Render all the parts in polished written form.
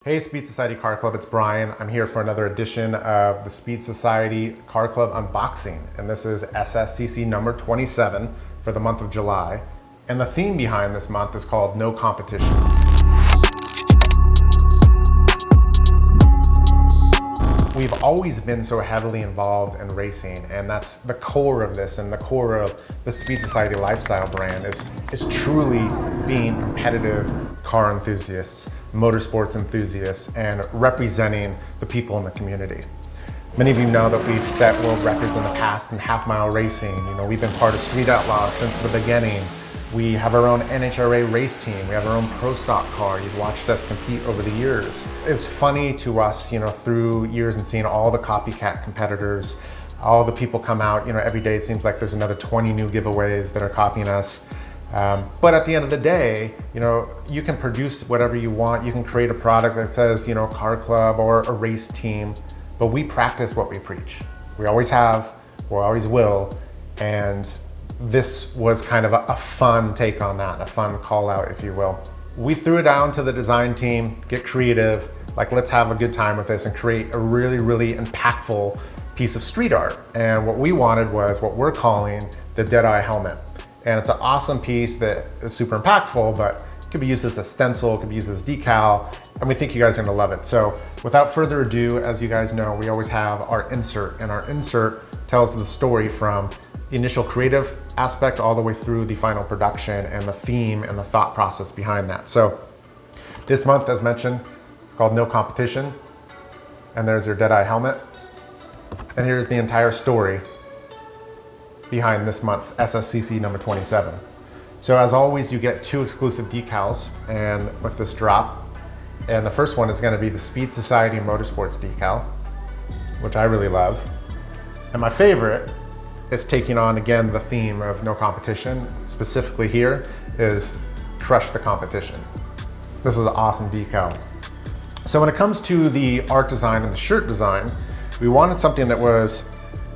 Hey Speed Society Car Club, it's Brian. I'm here for another edition of the Speed Society Car Club unboxing, and this is SSCC number 27 for the month of July. And the theme behind this month is called No Competition. We've always been so heavily involved in racing, and that's the core of this, and the core of the Speed Society lifestyle brand is truly being competitive car enthusiasts, motorsports enthusiasts, and representing the people in the community. Many of you know that we've set world records in the past in half-mile racing. You know, we've been part of Street Outlaws since the beginning. We have our own NHRA race team. We have our own pro stock car. You've watched us compete over the years. It was funny to us, you know, through years and seeing all the copycat competitors, all the people come out, you know, every day it seems like there's another 20 new giveaways that are copying us. But at the end of the day, you know, you can produce whatever you want. You can create a product that says, you know, car club or a race team, but we practice what we preach. We always have, we always will, and this was kind of a fun take on that, a fun call out, if you will. We threw it down to the design team, get creative, like let's have a good time with this and create a really, really impactful piece of street art. And what we wanted was what we're calling the Deadeye helmet. And it's an awesome piece that is super impactful, but it could be used as a stencil, it could be used as decal, and we think you guys are gonna love it. So without further ado, as you guys know, we always have our insert, and our insert tells the story from the initial creative aspect all the way through the final production and the theme and the thought process behind that. So this month, as mentioned, it's called No Competition, and there's your Deadeye helmet. And here's the entire story behind this month's SSCC number 27. So as always, you get 2 exclusive decals and with this drop. And the first one is gonna be the Speed Society Motorsports decal, which I really love. And my favorite is taking on, again, the theme of no competition. Specifically here is crush the competition. This is an awesome decal. So when it comes to the art design and the shirt design, we wanted something that was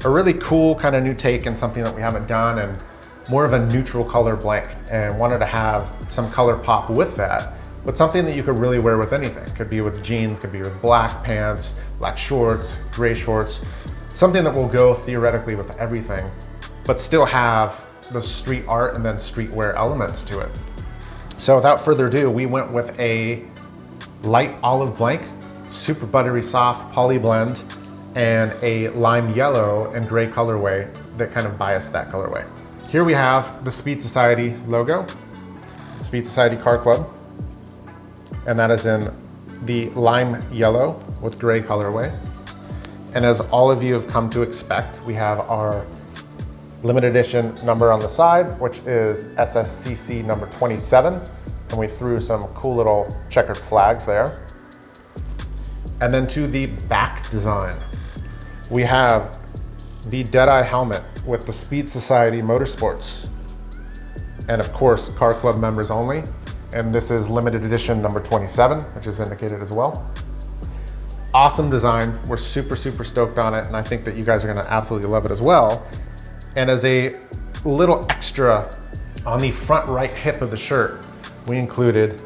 a really cool kind of new take and something that we haven't done, and more of a neutral color blank, and wanted to have some color pop with that, but something that you could really wear with anything. Could be with jeans, could be with black pants, black shorts, gray shorts, something that will go theoretically with everything, but still have the street art and then streetwear elements to it. So without further ado, we went with a light olive blank, super buttery soft poly blend, and a lime yellow and gray colorway that kind of biased that colorway. Here we have the Speed Society logo, Speed Society Car Club, and that is in the lime yellow with gray colorway. And as all of you have come to expect, we have our limited edition number on the side, which is SSCC number 27. And we threw some cool little checkered flags there. And then to the back design, we have the Deadeye helmet with the Speed Society Motorsports. And of course, Car Club members only. And this is limited edition number 27, which is indicated as well. Awesome design. We're super, super stoked on it, and I think that you guys are gonna absolutely love it as well. And as a little extra on the front right hip of the shirt, we included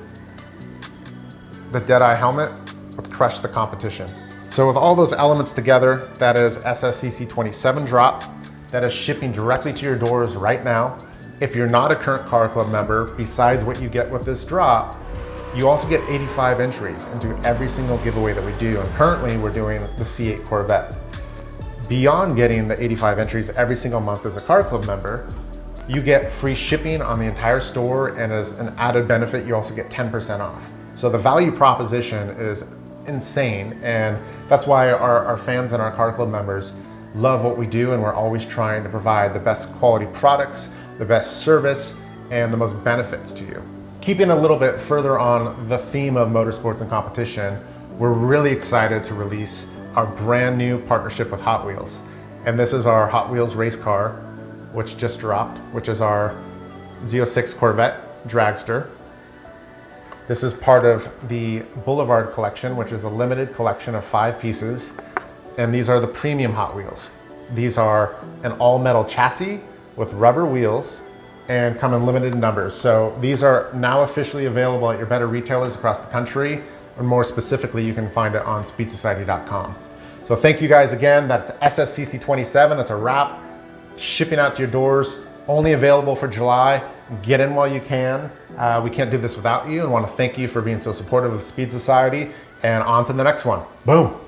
the Deadeye helmet with Crush the Competition. So with all those elements together, that is SSCC27 drop, that is shipping directly to your doors right now. If you're not a current Car Club member, besides what you get with this drop, you also get 85 entries into every single giveaway that we do. And currently we're doing the C8 Corvette. Beyond getting the 85 entries every single month as a Car Club member, you get free shipping on the entire store, and as an added benefit, you also get 10% off. So the value proposition is insane, and that's why our fans and our Car Club members love what we do, and we're always trying to provide the best quality products, the best service, and the most benefits to you. Keeping a little bit further on the theme of motorsports and competition, we're really excited to release our brand new partnership with Hot Wheels. And this is our Hot Wheels race car, which just dropped, which is our Z06 Corvette Dragster. This is part of the Boulevard collection, which is a limited collection of 5 pieces. And these are the premium Hot Wheels. These are an all metal chassis with rubber wheels and come in limited numbers. So these are now officially available at your better retailers across the country. and more specifically, you can find it on speedsociety.com. So thank you guys again. That's SSCC27. It's a wrap. Shipping out to your doors. Only available for July. Get in while you can. We can't do this without you, and want to thank you for being so supportive of Speed Society. And on to the next one. Boom.